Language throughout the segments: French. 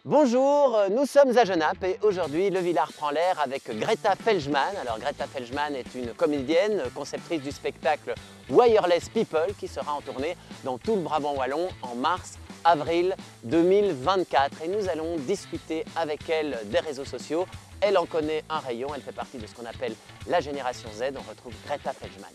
Bonjour, nous sommes à Genappe et aujourd'hui Le Villard prend l'air avec Greta Felgman. Alors Greta Felgman est une comédienne, conceptrice du spectacle Wireless People qui sera en tournée dans tout le Brabant wallon en mars-avril 2024. Et nous allons discuter avec elle des réseaux sociaux. Elle en connaît un rayon, elle fait partie de ce qu'on appelle la génération Z. On retrouve Greta Felgman.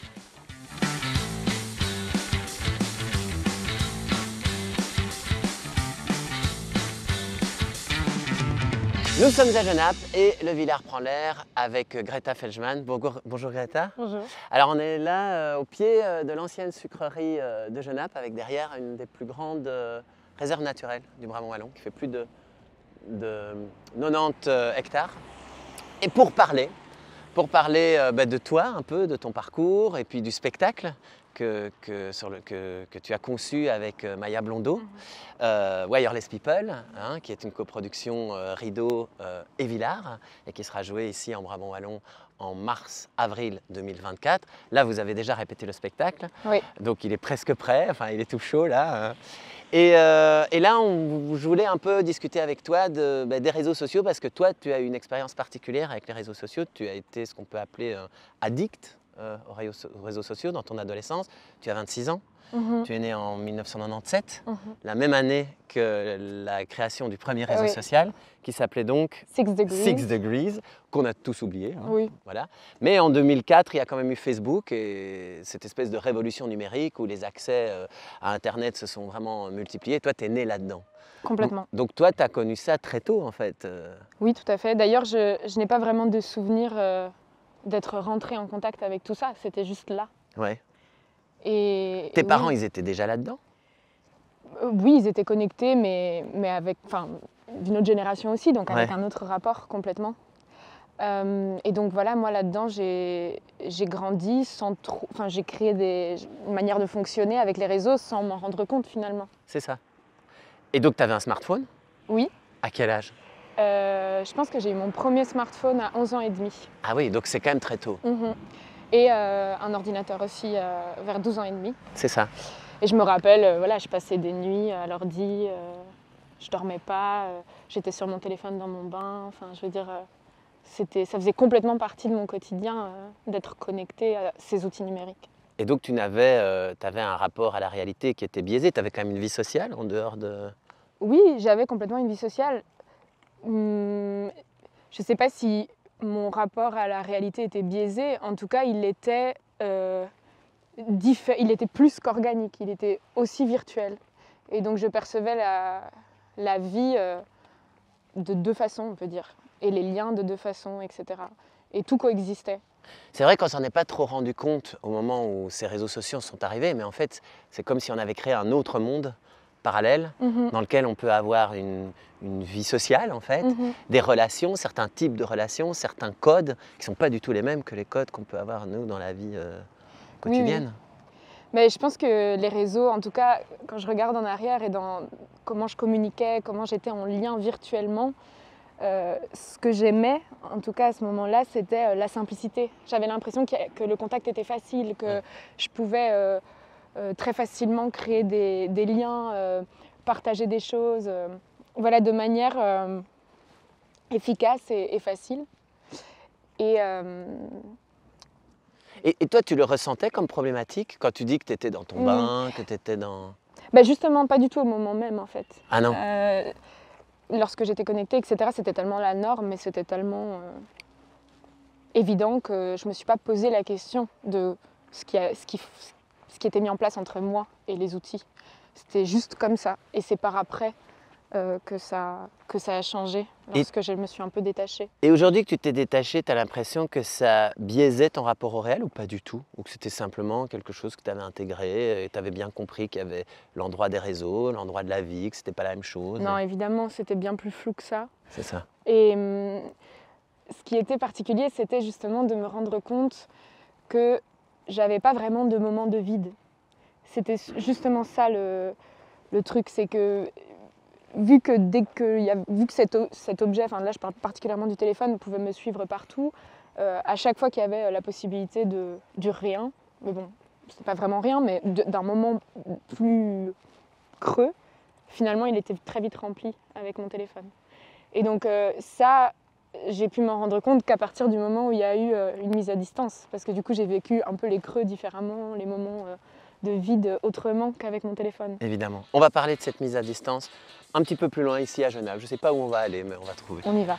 Nous sommes à Genappe et Le Villard prend l'air avec Greta Felgman. Bonjour Greta. Bonjour. Alors on est là au pied de l'ancienne sucrerie de Genappe avec derrière une des plus grandes réserves naturelles du Brabant wallon qui fait plus de 90 hectares. Et pour parler de toi un peu, de ton parcours et puis du spectacle que tu as conçu avec Maya Blondeau, Wireless People, hein, qui est une coproduction Rideau et Villard et qui sera jouée ici en Brabant wallon en mars-avril 2024. Là, vous avez déjà répété le spectacle, Oui. donc il est presque prêt, enfin il est tout chaud là. Et là, je voulais un peu discuter avec toi des réseaux sociaux parce que toi, tu as une expérience particulière avec les réseaux sociaux. Tu as été ce qu'on peut appeler addict aux réseaux sociaux dans ton adolescence. Tu as 26 ans. Tu es né en 1997, la même année que la création du premier réseau social, qui s'appelait donc Six Degrees, qu'on a tous oublié. Hein, oui. voilà. Mais en 2004, il y a quand même eu Facebook et cette espèce de révolution numérique où les accès à Internet se sont vraiment multipliés. Toi, tu es né là-dedans. Complètement. Donc toi, tu as connu ça très tôt, en fait. Oui, tout à fait. D'ailleurs, je n'ai pas vraiment de souvenir d'être rentrée en contact avec tout ça. C'était juste là. Ouais. Et Tes parents, oui. ils étaient déjà là-dedans? Oui, ils étaient connectés, mais avec, d'une autre génération aussi, donc avec un autre rapport complètement. Et donc voilà, moi là-dedans, j'ai grandi sans trop... Enfin, j'ai créé une manière de fonctionner avec les réseaux sans m'en rendre compte finalement. C'est ça. Et donc, tu avais un smartphone? Oui. À quel âge? Je pense que j'ai eu mon premier smartphone à 11 ans et demi. Ah oui, donc c'est quand même très tôt. Et un ordinateur aussi vers 12 ans et demi. C'est ça. Et je me rappelle, voilà, je passais des nuits à l'ordi, je dormais pas, j'étais sur mon téléphone dans mon bain. Enfin, je veux dire, ça faisait complètement partie de mon quotidien d'être connectée à ces outils numériques. Et donc tu avais un rapport à la réalité qui était biaisé. Tu avais quand même une vie sociale en dehors de... Oui, j'avais complètement une vie sociale. Je ne sais pas si mon rapport à la réalité était biaisé. En tout cas, il était plus qu'organique. Il était aussi virtuel. Et donc, je percevais la vie de deux façons, on peut dire. Et les liens de deux façons, etc. Et tout coexistait. C'est vrai qu'on s'en est pas trop rendu compte au moment où ces réseaux sociaux sont arrivés, mais en fait, c'est comme si on avait créé un autre monde parallèle dans lequel on peut avoir une vie sociale, en fait, des relations, certains types de relations, certains codes qui ne sont pas du tout les mêmes que les codes qu'on peut avoir, nous, dans la vie quotidienne. Oui. Mais je pense que les réseaux, en tout cas, quand je regarde en arrière et dans comment je communiquais, comment j'étais en lien virtuellement, ce que j'aimais, en tout cas à ce moment-là, c'était la simplicité. J'avais l'impression que le contact était facile, que je pouvais très facilement créer des liens, partager des choses, voilà, de manière efficace et facile. Et toi, tu le ressentais comme problématique quand tu dis que tu étais dans ton bain, que tu étais dans... Ben justement, pas du tout au moment même, en fait. Ah non. Lorsque j'étais connectée, etc., c'était tellement la norme, mais c'était tellement évident que je ne me suis pas posé la question de ce qui était mis en place entre moi et les outils. C'était juste comme ça. Et c'est par après que ça a changé, lorsque je me suis un peu détachée. Et aujourd'hui que tu t'es détachée, tu as l'impression que ça biaisait ton rapport au réel ou pas du tout? Ou que c'était simplement quelque chose que tu avais intégré et tu avais bien compris qu'il y avait l'endroit des réseaux, l'endroit de la vie, que c'était pas la même chose? Non, évidemment, c'était bien plus flou que ça. C'est ça. Et ce qui était particulier, c'était justement de me rendre compte que j'avais pas vraiment de moment de vide. C'était justement ça le truc, c'est que vu que cet objet, enfin là je parle particulièrement du téléphone, pouvait me suivre partout, à chaque fois qu'il y avait la possibilité du rien, mais bon, c'est pas vraiment rien, mais d'un moment plus creux, finalement, il était très vite rempli avec mon téléphone. Et donc ça, j'ai pu m'en rendre compte qu'à partir du moment où il y a eu une mise à distance. Parce que du coup, j'ai vécu un peu les creux différemment, les moments de vide autrement qu'avec mon téléphone. Évidemment. On va parler de cette mise à distance un petit peu plus loin ici à Genappe. Je ne sais pas où on va aller, mais on va trouver. On y va.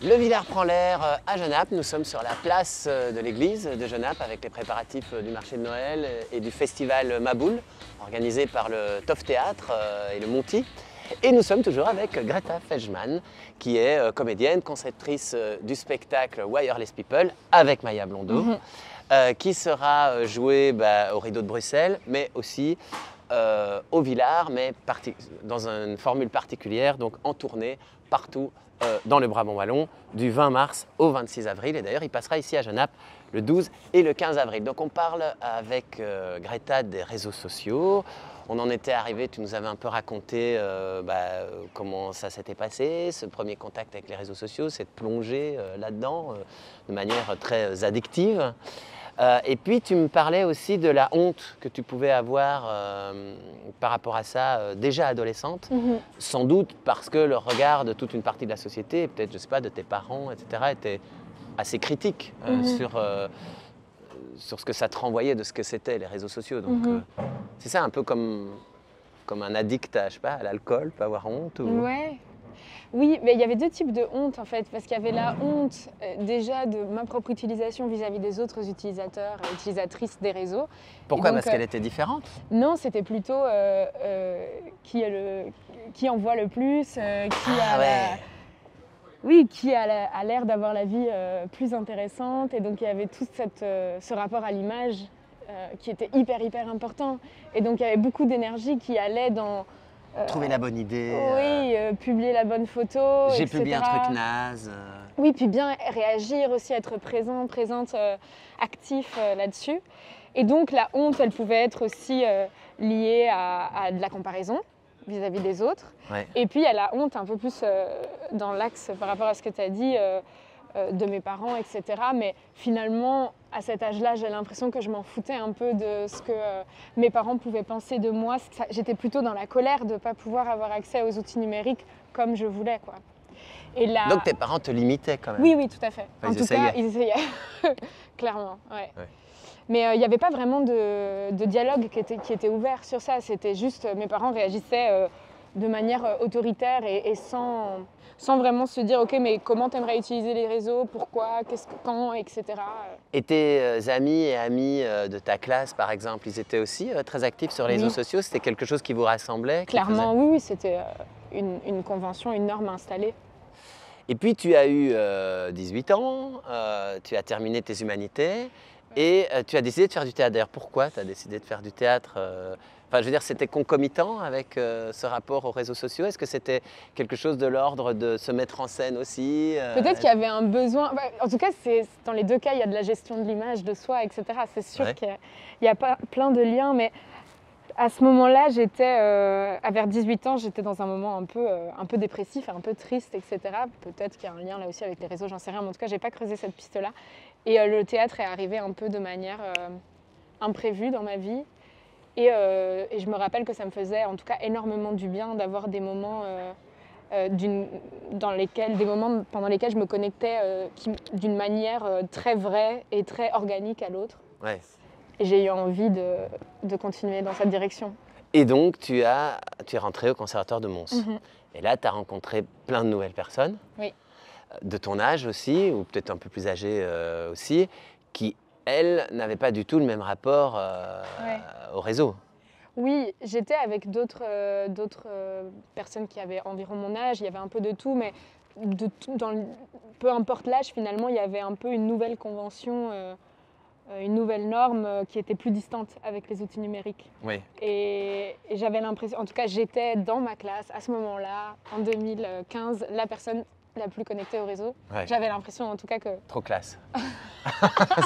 Le Villard prend l'air à Genappe. Nous sommes sur la place de l'église de Genappe avec les préparatifs du marché de Noël et du festival Maboule, organisé par le Toff Théâtre et le Monty. Et nous sommes toujours avec Greta Felgman, qui est comédienne, conceptrice du spectacle Wireless People avec Maya Blondeau, qui sera jouée au Rideau de Bruxelles, mais aussi au Villard, mais dans une formule particulière, donc en tournée partout dans le Brabant wallon, du 20 mars au 26 avril. Et d'ailleurs, il passera ici à Genappe le 12 et le 15 avril. Donc on parle avec Greta des réseaux sociaux. On en était arrivé, tu nous avais un peu raconté comment ça s'était passé, ce premier contact avec les réseaux sociaux, cette plongée là-dedans de manière très addictive. Et puis tu me parlais aussi de la honte que tu pouvais avoir par rapport à ça déjà adolescente, sans doute parce que le regard de toute une partie de la société, peut-être je sais pas, de tes parents, etc., était assez critique sur ce que ça te renvoyait de ce que c'était les réseaux sociaux. Donc c'est ça un peu comme un addict à, je sais pas, à l'alcool, peut avoir honte ou... Ouais. Oui, mais il y avait deux types de honte en fait, parce qu'il y avait la honte déjà de ma propre utilisation vis-à-vis des autres utilisateurs et utilisatrices des réseaux. Pourquoi? Donc, parce qu'elle était différente? Non, c'était plutôt qui envoie le plus, qui a l'air d'avoir la vie plus intéressante. Et donc il y avait tout ce rapport à l'image qui était hyper important. Et donc il y avait beaucoup d'énergie qui allait dans... Trouver la bonne idée. Oui, publier la bonne photo, j'ai etc. publié un truc naze. Oui, puis bien réagir aussi, être présente, actif là-dessus. Et donc la honte, elle pouvait être aussi liée à de la comparaison vis-à-vis des autres. Ouais. Et puis il y a la honte un peu plus dans l'axe par rapport à ce que tu as dit de mes parents, etc. Mais finalement, à cet âge-là, j'ai l'impression que je m'en foutais un peu de ce que mes parents pouvaient penser de moi. J'étais plutôt dans la colère de ne pas pouvoir avoir accès aux outils numériques comme je voulais, quoi. Et là... Donc tes parents te limitaient quand même? Oui, tout à fait. Enfin, en tout cas, ils essayaient. Clairement, ouais. Mais il n'y avait pas vraiment de dialogue qui était ouvert sur ça. C'était juste, mes parents réagissaient de manière autoritaire et sans vraiment se dire « Ok, mais comment tu aimerais utiliser les réseaux? Pourquoi? Quand? » etc. Et tes amis et amis de ta classe, par exemple, ils étaient aussi très actifs sur les réseaux sociaux? C'était quelque chose qui vous rassemblait? Clairement, oui, c'était une convention, une norme installée. Et puis tu as eu 18 ans, tu as terminé tes humanités et tu as décidé de faire du théâtre. D'ailleurs, pourquoi tu as décidé de faire du théâtre? Enfin, je veux dire, c'était concomitant avec ce rapport aux réseaux sociaux? Est-ce que c'était quelque chose de l'ordre de se mettre en scène aussi? Peut-être qu'il y avait un besoin. En tout cas, dans les deux cas, il y a de la gestion de l'image, de soi, etc. C'est sûr qu'il y a pas plein de liens, mais à ce moment-là, vers 18 ans, j'étais dans un moment un peu dépressif, un peu triste, etc. Peut-être qu'il y a un lien là aussi avec les réseaux, j'en sais rien, mais en tout cas, je n'ai pas creusé cette piste-là. Et le théâtre est arrivé un peu de manière imprévue dans ma vie. Et je me rappelle que ça me faisait en tout cas énormément du bien d'avoir des moments, des moments pendant lesquels je me connectais d'une manière très vraie et très organique à l'autre. Ouais. Et j'ai eu envie de continuer dans cette direction. Et donc, tu es rentrée au Conservatoire de Mons. Et là, tu as rencontré plein de nouvelles personnes, de ton âge aussi, ou peut-être un peu plus âgées aussi, qui, elles, n'avaient pas du tout le même rapport au réseau. Oui, j'étais avec d'autres personnes qui avaient environ mon âge. Il y avait un peu de tout, mais peu importe l'âge, finalement, il y avait un peu une nouvelle convention, une nouvelle norme qui était plus distante avec les outils numériques. Oui. Et j'avais l'impression, en tout cas, j'étais dans ma classe à ce moment-là, en 2015, la personne la plus connectée au réseau. Ouais. J'avais l'impression, en tout cas, que... Trop classe.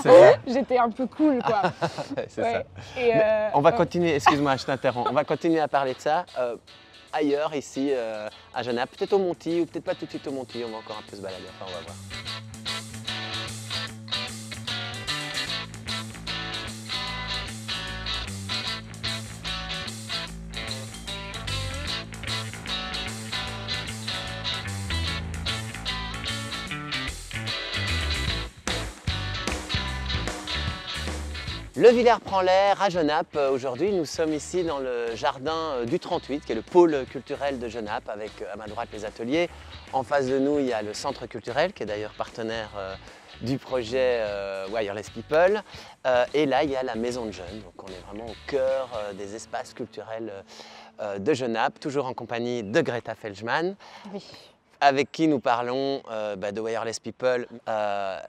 C'est ça. J'étais un peu cool, quoi. C'est Ouais. ça. Et, On va continuer, excuse-moi, je t'interromps. On va continuer à parler de ça ailleurs, ici, à Genappe. Peut-être au Monty, ou peut-être pas tout de suite au Monty. On va encore un peu se balader, enfin, on va voir. Le Villers prend l'air à Genappe. Aujourd'hui, nous sommes ici dans le jardin du 38, qui est le pôle culturel de Genappe, avec à ma droite les ateliers. En face de nous, il y a le centre culturel, qui est d'ailleurs partenaire du projet Wireless People. Et là, il y a la maison de jeunes. Donc on est vraiment au cœur des espaces culturels de Genappe, toujours en compagnie de Greta Felgman. oui. Avec qui nous parlons de Wireless People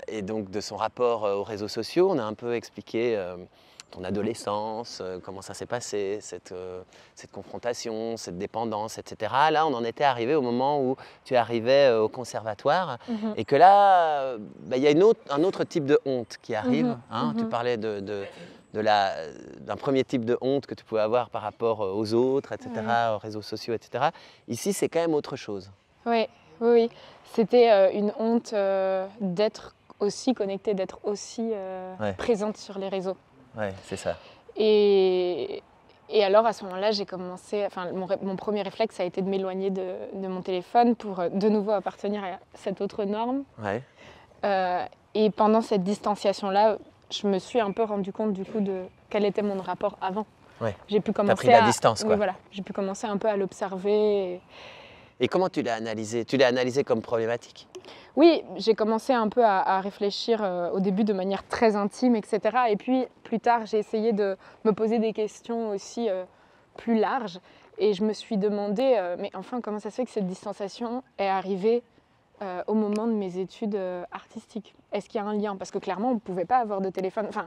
et donc de son rapport aux réseaux sociaux. On a un peu expliqué ton adolescence, comment ça s'est passé, cette confrontation, cette dépendance, etc. Là, on en était arrivé au moment où tu arrivais au conservatoire et que là, il y a un autre type de honte qui arrive. Tu parlais d'un premier type de honte que tu pouvais avoir par rapport aux autres, etc., aux réseaux sociaux, etc. Ici, c'est quand même autre chose. Oui, oui, oui. C'était une honte d'être aussi connectée, d'être aussi présente sur les réseaux. Oui, c'est ça. Et alors, à ce moment-là, j'ai commencé... Enfin, mon premier réflexe a été de m'éloigner de mon téléphone pour de nouveau appartenir à cette autre norme. Ouais. Et pendant cette distanciation-là, je me suis un peu rendu compte du coup de quel était mon rapport avant. Ouais. J'ai pu commencer pris la distance, quoi. Oui, voilà. J'ai pu commencer un peu à l'observer. Et comment tu l'as analysé? Tu l'as analysé comme problématique? Oui, j'ai commencé un peu à réfléchir au début de manière très intime, etc. Et puis plus tard, j'ai essayé de me poser des questions aussi plus larges. Et je me suis demandé, mais enfin, comment ça se fait que cette distanciation est arrivée au moment de mes études artistiques? Est-ce qu'il y a un lien? Parce que clairement, on ne pouvait pas avoir de téléphone. Enfin,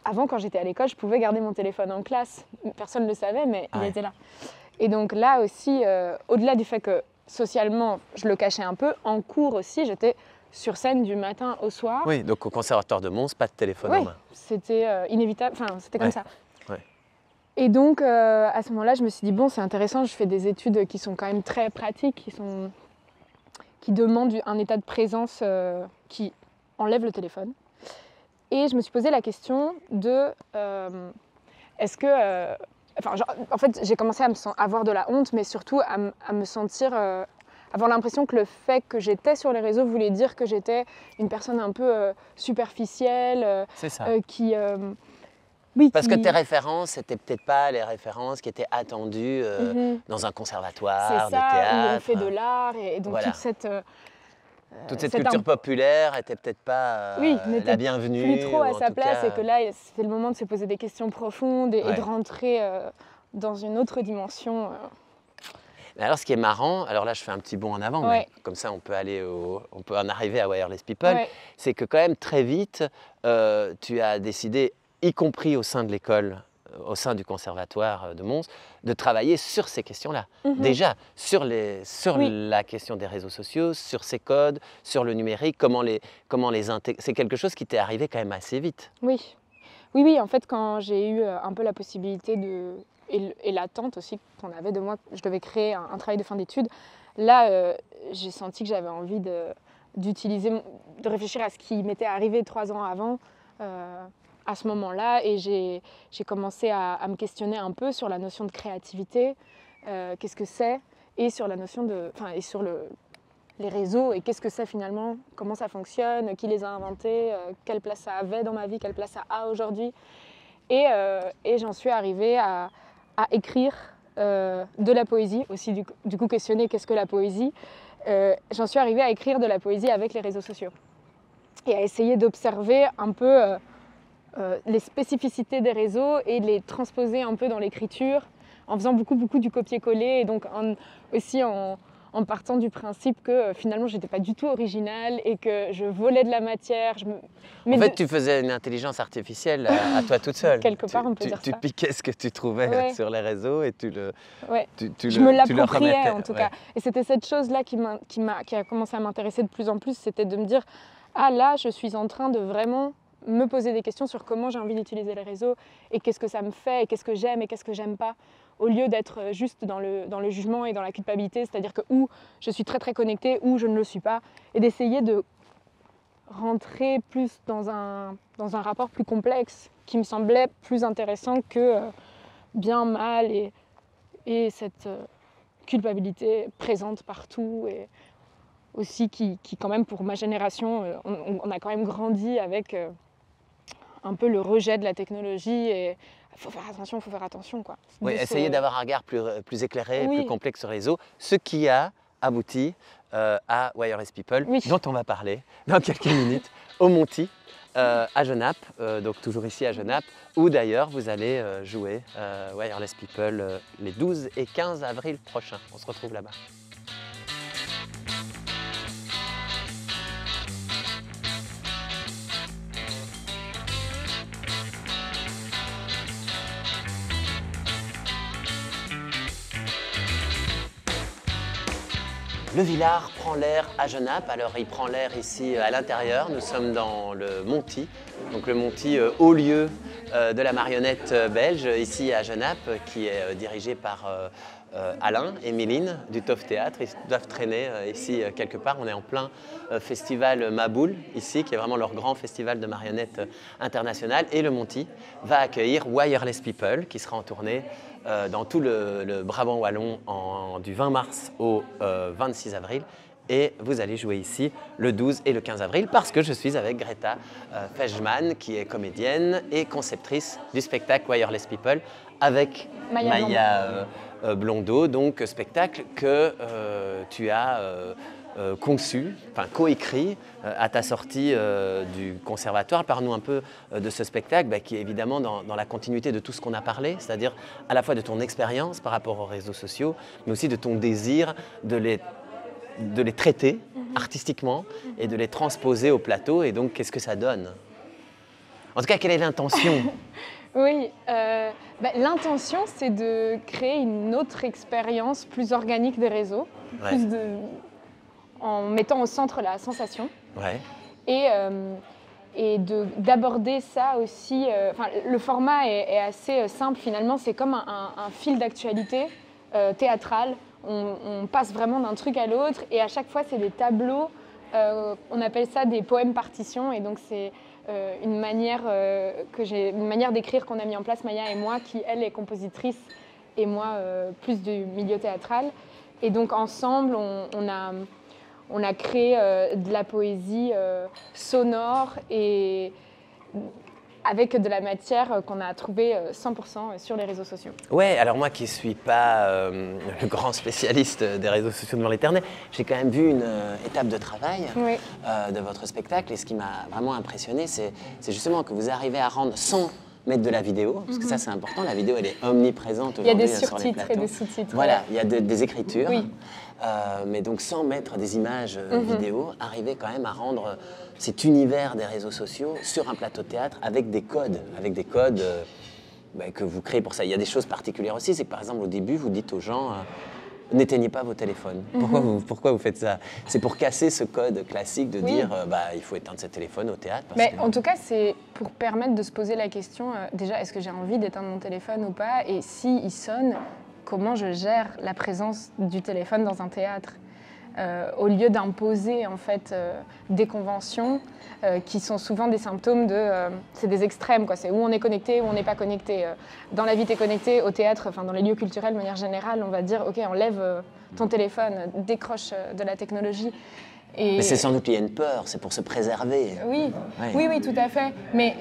avant, quand j'étais à l'école, je pouvais garder mon téléphone en classe. Personne ne le savait, mais il était là. Et donc là aussi, au-delà du fait que socialement, je le cachais un peu, en cours aussi, j'étais sur scène du matin au soir. Oui, donc au conservatoire de Mons, pas de téléphone en main. C'était inévitable, enfin c'était comme ça. Ouais. Et donc à ce moment-là, je me suis dit, bon, c'est intéressant, je fais des études qui sont quand même très pratiques, qui demandent un état de présence qui enlève le téléphone. Et je me suis posé la question de, est-ce que... en fait, j'ai commencé à avoir de la honte, mais surtout à me sentir, avoir l'impression que le fait que j'étais sur les réseaux voulait dire que j'étais une personne un peu superficielle, C'est ça. Parce que tes références, c'était peut-être pas les références qui étaient attendues dans un conservatoire de théâtre. Où on fait de l'art, et donc voilà. toute cette culture populaire était peut-être pas la bienvenue. Plus trop à sa place, cas... et que là, c'était le moment de se poser des questions profondes et de rentrer dans une autre dimension. Mais alors, ce qui est marrant, alors là, je fais un petit bond en avant, mais comme ça, on peut en arriver à Wireless People, c'est que quand même très vite, tu as décidé, y compris au sein de l'école, au sein du conservatoire de Mons, de travailler sur ces questions-là. Déjà, sur la question des réseaux sociaux, sur ces codes, sur le numérique, comment les intégrer. C'est quelque chose qui t'est arrivé quand même assez vite. Oui. Oui, en fait, quand j'ai eu un peu la possibilité et l'attente aussi qu'on avait de moi, je devais créer un travail de fin d'études, là, j'ai senti que j'avais envie de réfléchir à ce qui m'était arrivé 3 ans avant, à ce moment-là, et j'ai commencé à me questionner un peu sur la notion de créativité, qu'est-ce que c'est, et sur la notion et sur les réseaux, et qu'est-ce que c'est finalement, comment ça fonctionne, qui les a inventés, quelle place ça avait dans ma vie, quelle place ça a aujourd'hui. Et j'en suis arrivée à écrire de la poésie, aussi du coup questionner qu'est-ce que la poésie. J'en suis arrivée à écrire de la poésie avec les réseaux sociaux et à essayer d'observer un peu les spécificités des réseaux et de les transposer un peu dans l'écriture en faisant beaucoup du copier-coller, et donc aussi en partant du principe que finalement j'étais pas du tout originale et que je volais de la matière. En fait, tu faisais une intelligence artificielle à toi toute seule. Quelque part, on peut dire ça. Tu piquais ce que tu trouvais sur les réseaux et tu le je me l'appropriais en tout cas. Et c'était cette chose-là qui a commencé à m'intéresser de plus en plus, c'était de me dire ah là, je suis en train de vraiment me poser des questions sur comment j'ai envie d'utiliser les réseaux et qu'est-ce que ça me fait et qu'est-ce que j'aime et qu'est-ce que j'aime pas, au lieu d'être juste dans le jugement et dans la culpabilité, c'est-à-dire que ou je suis très très connectée ou je ne le suis pas, et d'essayer de rentrer plus dans un rapport plus complexe qui me semblait plus intéressant que bien, mal et cette culpabilité présente partout, et aussi qui quand même pour ma génération, on a quand même grandi avec un peu le rejet de la technologie et il faut faire attention quoi. Oui, essayer d'avoir un regard plus éclairé, Oui. plus complexe sur les réseaux, ce qui a abouti à Wireless People, Oui. dont on va parler dans quelques minutes, au Monty, à Genappe, donc toujours ici à Genappe, où d'ailleurs vous allez jouer Wireless People les 12 et 15 avril prochains. On se retrouve là-bas. Le Villard prend l'air à Genappe, alors il prend l'air ici à l'intérieur, nous sommes dans le Monty, donc le Monty haut lieu de la marionnette belge ici à Genappe, qui est dirigé par Alain et Méline du Toff Théâtre. Ils doivent traîner ici quelque part. On est en plein festival Maboule ici, qui est vraiment leur grand festival de marionnettes international, et le Monty va accueillir Wireless People qui sera en tournée dans tout le Brabant wallon du 20 mars au 26 avril. Et vous allez jouer ici le 12 et le 15 avril parce que je suis avec Greta Fejman, qui est comédienne et conceptrice du spectacle Wireless People, avec Maya Blondeau, donc spectacle que tu as conçu, enfin coécrit à ta sortie du conservatoire. Parle-nous un peu de ce spectacle qui est évidemment dans la continuité de tout ce qu'on a parlé, c'est-à-dire à la fois de ton expérience par rapport aux réseaux sociaux, mais aussi de ton désir de les traiter artistiquement et de les transposer au plateau. Et donc, qu'est-ce que ça donne? En tout cas, quelle est l'intention? Oui, l'intention, c'est de créer une autre expérience plus organique des réseaux, Ouais. En mettant au centre la sensation. Ouais. Et d'aborder ça aussi. Le format est assez simple finalement, c'est comme un fil d'actualité théâtrale. On passe vraiment d'un truc à l'autre et à chaque fois c'est des tableaux, on appelle ça des poèmes partitions, et donc c'est une manière d'écrire qu'on a mis en place Maya et moi, qui elle est compositrice et moi plus du milieu théâtral, et donc ensemble on a créé de la poésie sonore et avec de la matière qu'on a trouvée 100% sur les réseaux sociaux. Ouais, alors moi qui ne suis pas le grand spécialiste des réseaux sociaux devant l'éternel, j'ai quand même vu une étape de travail Oui. De votre spectacle, et ce qui m'a vraiment impressionné, c'est justement que vous arrivez à rendre sans mettre de la vidéo, parce que ça c'est important, la vidéo elle est omniprésente aujourd'hui. Il y a des sur les surtitres et plateaux. des sous-titres. Voilà, il y a des écritures, Oui. mais donc sans mettre des images vidéo, arriver quand même à rendre cet univers des réseaux sociaux sur un plateau de théâtre avec des codes que vous créez pour ça. Il y a des choses particulières aussi, c'est que par exemple au début vous dites aux gens n'éteignez pas vos téléphones. Pourquoi vous faites ça? C'est pour casser ce code classique de dire il faut éteindre ses téléphones au théâtre. En tout cas, c'est pour permettre de se poser la question, déjà, est-ce que j'ai envie d'éteindre mon téléphone ou pas? Et s'il sonne, comment je gère la présence du téléphone dans un théâtre? Au lieu d'imposer en fait des conventions qui sont souvent des symptômes c'est des extrêmes quoi. C'est où on est connecté, où on n'est pas connecté. Dans la vie t'es connecté, au théâtre, enfin dans les lieux culturels de manière générale, on va dire ok, enlève ton téléphone, décroche de la technologie. Mais c'est sans doute qu'il y a une peur, c'est pour se préserver. Oui, ouais. Oui, tout à fait. Mais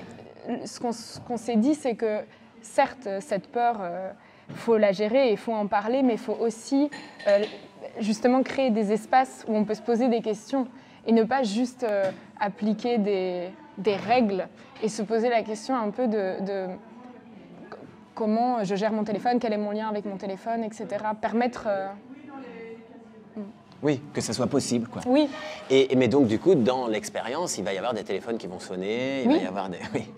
ce qu'on s'est dit, c'est que certes cette peur, faut la gérer, il faut en parler, mais il faut aussi justement créer des espaces où on peut se poser des questions et ne pas juste appliquer des règles et se poser la question un peu de comment je gère mon téléphone, quel est mon lien avec mon téléphone, etc. Permettre... Oui, que ça soit possible, quoi. Oui. Mais donc, du coup, dans l'expérience, il va y avoir des téléphones qui vont sonner, il va y avoir des... Oui.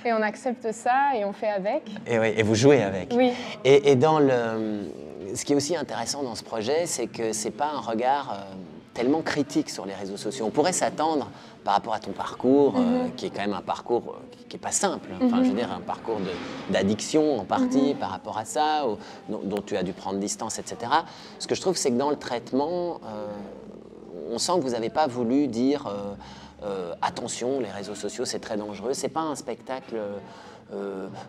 Et on accepte ça et on fait avec. Et vous jouez avec. Oui. Et ce qui est aussi intéressant dans ce projet, c'est que c'est pas un regard tellement critique sur les réseaux sociaux. On pourrait s'attendre, par rapport à ton parcours, qui est quand même un parcours qui n'est pas simple, enfin, je veux dire, un parcours d'addiction en partie par rapport à ça, dont tu as dû prendre distance, etc. Ce que je trouve, c'est que dans le traitement, on sent que vous n'avez pas voulu dire attention, les réseaux sociaux, c'est très dangereux. Ce n'est pas un spectacle,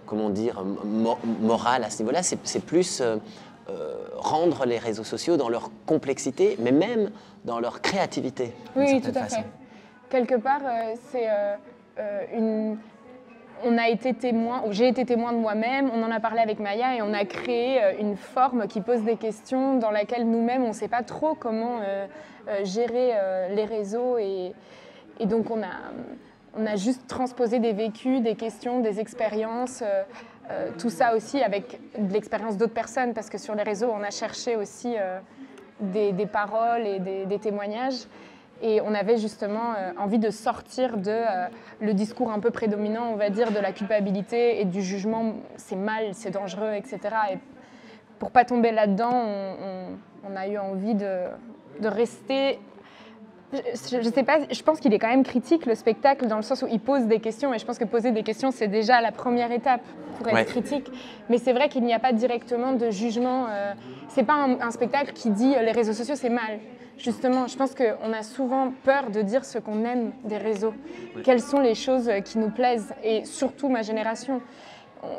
comment dire, moral à ce niveau-là, c'est plus rendre les réseaux sociaux dans leur complexité, mais même dans leur créativité. Oui, tout à fait. Quelque part, on a été témoin, ou j'ai été témoin de moi-même, on en a parlé avec Maya et on a créé une forme qui pose des questions dans laquelle nous-mêmes, on ne sait pas trop comment gérer les réseaux et donc on a juste transposé des vécus, des questions, des expériences, tout ça aussi avec de l'expérience d'autres personnes parce que sur les réseaux, on a cherché aussi des paroles et des témoignages. Et on avait justement envie de sortir de le discours un peu prédominant, on va dire, de la culpabilité et du jugement, c'est mal, c'est dangereux, etc. Et pour ne pas tomber là-dedans, on a eu envie de rester... Je sais pas, je pense qu'il est quand même critique, le spectacle, dans le sens où il pose des questions. Et je pense que poser des questions, c'est déjà la première étape pour être critique. Mais c'est vrai qu'il n'y a pas directement de jugement. C'est pas un spectacle qui dit les réseaux sociaux, c'est mal. Justement, je pense qu'on a souvent peur de dire ce qu'on aime des réseaux. Quelles sont les choses qui nous plaisent. Et surtout ma génération.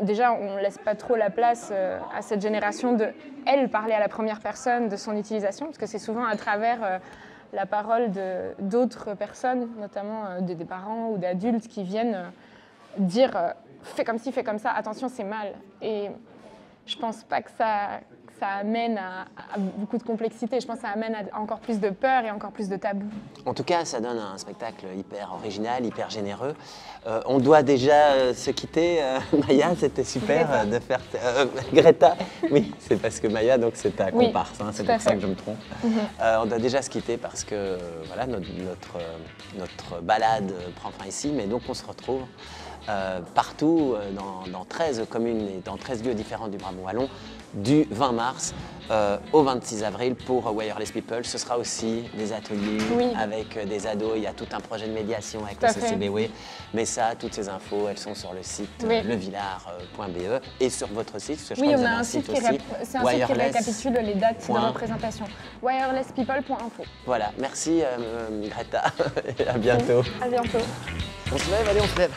Déjà, on ne laisse pas trop la place à cette génération de, elle, parler à la première personne de son utilisation. Parce que c'est souvent à travers... la parole d'autres personnes, notamment des parents ou d'adultes qui viennent dire fais comme ci, fais comme ça, attention, c'est mal. Et je pense pas que ça amène à beaucoup de complexité. Je pense que ça amène à encore plus de peur et encore plus de tabous. En tout cas, ça donne un spectacle hyper original, hyper généreux. On doit déjà se quitter. Maya, c'était super de faire... Greta, oui, c'est parce que Maya, donc c'est ta comparse, hein, c'est pour ça que je me trompe. On doit déjà se quitter parce que voilà, notre balade prend fin ici, mais donc on se retrouve partout dans 13 communes et dans 13 lieux différents du Brabant wallon du 20 mars au 26 avril pour Wireless People. Ce sera aussi des ateliers avec des ados. Il y a tout un projet de médiation avec le CCBW. Mais ça, toutes ces infos, elles sont sur le site levillard.be et sur votre site. Parce que je crois que vous avez un site aussi. C'est un site qui récapitule les dates de représentation. Wirelesspeople.info. Voilà, merci Greta et à bientôt. À bientôt. On se lève, allez, on se lève.